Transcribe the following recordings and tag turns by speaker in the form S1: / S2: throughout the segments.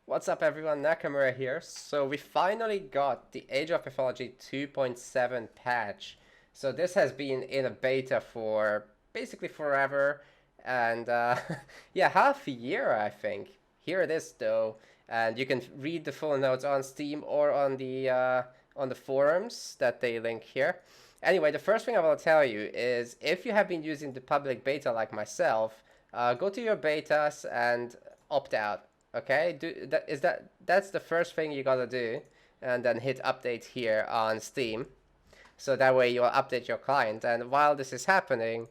S1: What's up everyone, Nakamura here. So we finally got the Age of Mythology 2.7 patch. So this has been in a beta for basically forever and yeah, half a year I think. Here it is though, and you can read the full notes on Steam or on the forums that they link here. Anyway, the first thing I will tell you is if you have been using the public beta like myself, go to your betas and opt out. Okay, that's the first thing you gotta do, and then hit update here on Steam, so that way you'll update your client. And while this is happening,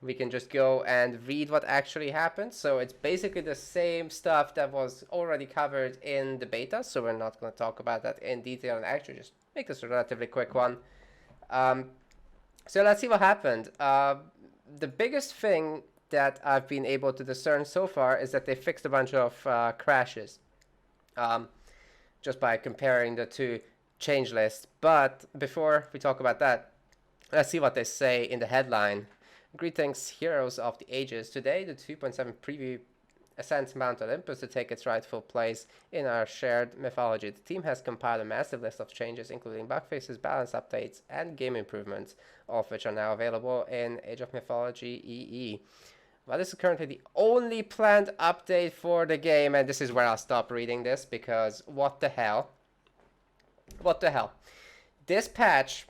S1: we can just go and read what actually happened. So it's basically the same stuff that was already covered in the beta. So we're not going to talk about that in detail and actually just make this a relatively quick one. Um, so let's see what happened. The biggest thing that I've been able to discern so far is that they fixed a bunch of crashes, um, just by comparing the two change lists. But before we talk about that, let's see what they say in the headline. Greetings, heroes of the ages. Today, the 2.7 preview ascends Mount Olympus to take its rightful place in our shared mythology. The team has compiled a massive list of changes, including bug fixes, balance updates, and game improvements, all of which are now available in Age of Mythology EE. Well, this is currently the only planned update for the game, and this is where I'll stop reading this, because what the hell? What the hell? This patch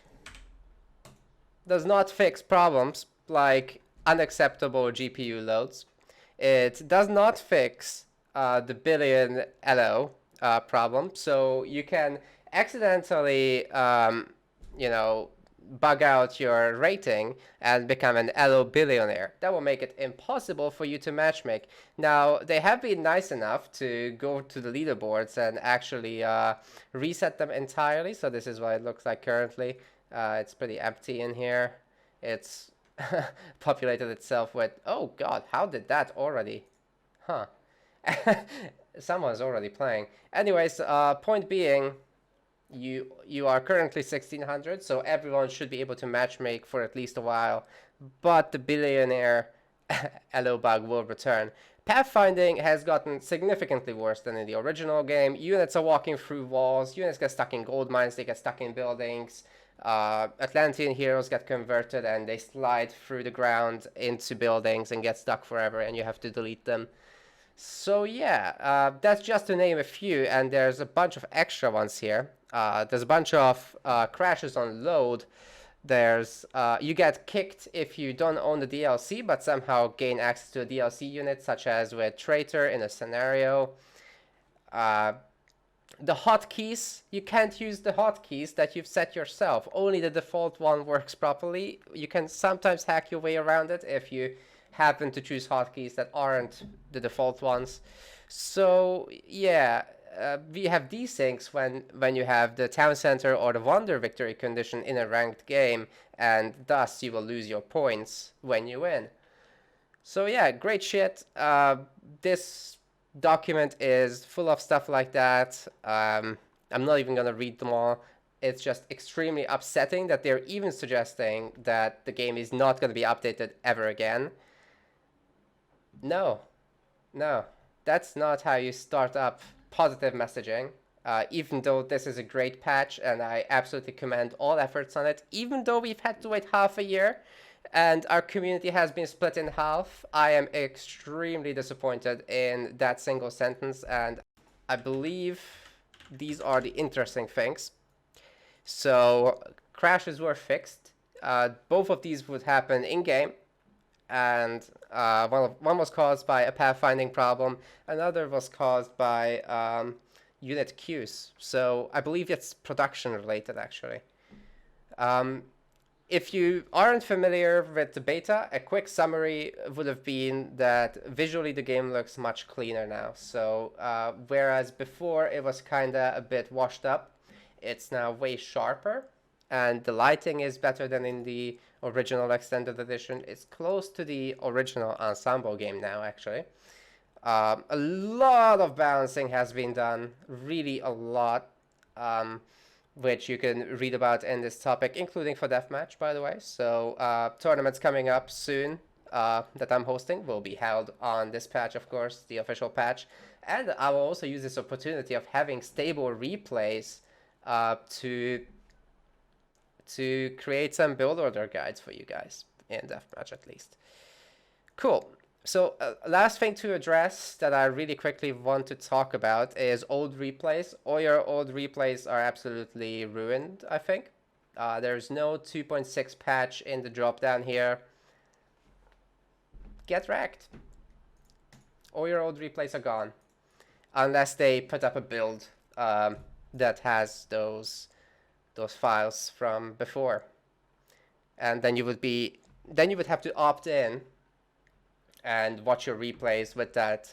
S1: does not fix problems like unacceptable GPU loads. It does not fix the billion LO problem, so you can accidentally, bug out your rating and become an LO billionaire. That will make it impossible for you to matchmake. Now, they have been nice enough to go to the leaderboards and actually reset them entirely, so this is what it looks like currently. It's pretty empty in here. It's populated itself with, oh god, how did that already? Huh. Someone's already playing. Anyways, point being, you are currently 1600, so everyone should be able to matchmake for at least a while, but the billionaire LO bug will return. Pathfinding has gotten significantly worse than in the original game. Units are walking through walls, units get stuck in gold mines, they get stuck in buildings. Atlantean heroes get converted and they slide through the ground into buildings and get stuck forever, and you have to delete them. So yeah, that's just to name a few, and there's a bunch of extra ones here. There's a bunch of crashes on load. There's you get kicked if you don't own the DLC, but somehow gain access to a DLC unit, such as with Traitor in a scenario. The hotkeys, you can't use the hotkeys that you've set yourself. Only the default one works properly. You can sometimes hack your way around it if you happen to choose hotkeys that aren't the default ones. So yeah, we have these things when you have the town center or the wonder victory condition in a ranked game, and thus you will lose your points when you win. So yeah, great shit. This document is full of stuff like that. I'm not even gonna read them all. It's just extremely upsetting that they're even suggesting that the game is not going to be updated ever again. No, no, that's not how you start up positive messaging. Even though this is a great patch and I absolutely commend all efforts on it, even though we've had to wait half a year and our community has been split in half, I am extremely disappointed in that single sentence, and I believe these are the interesting things. So, crashes were fixed. Both of these would happen in-game, and one was caused by a pathfinding problem, another was caused by unit queues. So I believe it's production related, actually. Um, if you aren't familiar with the beta, a quick summary would have been that visually the game looks much cleaner now. So whereas before it was kind of a bit washed up, it's now way sharper, and the lighting is better than in the original extended edition. It's close to the original ensemble game now, actually. A lot of balancing has been done, really a lot, which you can read about in this topic, including for Deathmatch, by the way. So tournaments coming up soon that I'm hosting will be held on this patch, of course, the official patch. And I will also use this opportunity of having stable replays to create some build order guides for you guys in Deathmatch at least. Cool. So last thing to address that I really quickly want to talk about is old replays. All your old replays are absolutely ruined, I think. There's no 2.6 patch in the drop down here. Get wrecked. All your old replays are gone. Unless they put up a build that has those files from before. And then you would have to opt in and watch your replays with that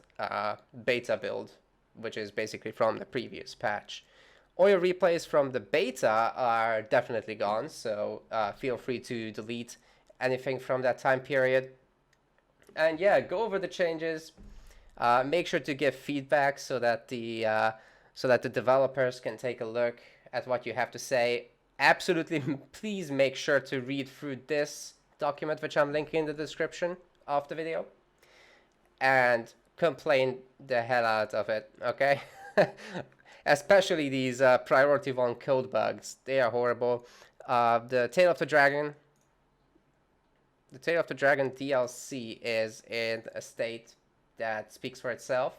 S1: beta build, which is basically from the previous patch. All your replays from the beta are definitely gone, so feel free to delete anything from that time period. And yeah, go over the changes. Make sure to give feedback so that the developers can take a look at what you have to say. Absolutely, please make sure to read through this document, which I'm linking in the description of the video, and complain the hell out of it, okay? Especially these priority 1 code bugs. They are horrible. The Tail of the Dragon DLC is in a state that speaks for itself.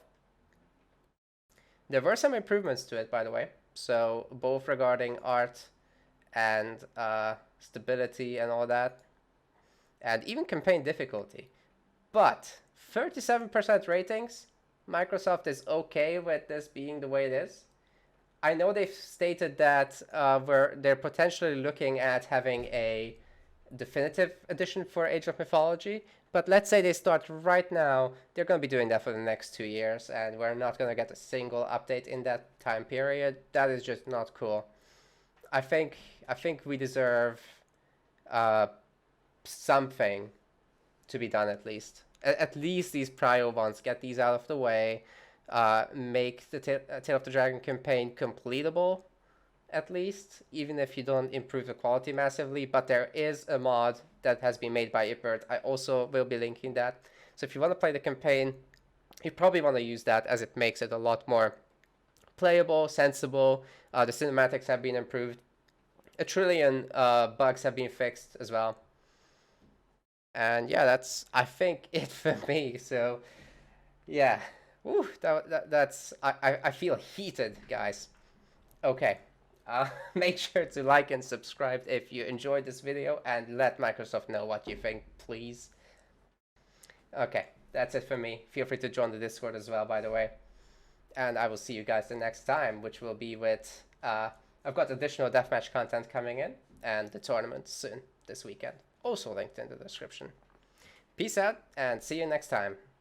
S1: There were some improvements to it, by the way. So both regarding art and stability and all that, and even campaign difficulty. But 37% ratings, Microsoft is okay with this being the way it is. I know they've stated that they're potentially looking at having a definitive edition for Age of Mythology, but let's say they start right now, they're going to be doing that for the next 2 years, and we're not going to get a single update in that time period. That is just not cool. I think we deserve something to be done at least. At least these prior ones, get these out of the way, make the Tail of the Dragon campaign completable, at least, even if you don't improve the quality massively. But there is a mod that has been made by Ibert. I also will be linking that. So if you want to play the campaign, you probably want to use that, as it makes it a lot more playable, sensible. The cinematics have been improved. 1 trillion bugs have been fixed as well. And yeah, that's, I think, it for me. So yeah, woo, that's, I feel heated, guys. Okay. Make sure to like and subscribe if you enjoyed this video, and let Microsoft know what you think, please. Okay, that's it for me. Feel free to join the Discord as well, by the way. And I will see you guys the next time, which will be with, I've got additional deathmatch content coming in, and the tournament soon this weekend. Also linked in the description. Peace out, and see you next time.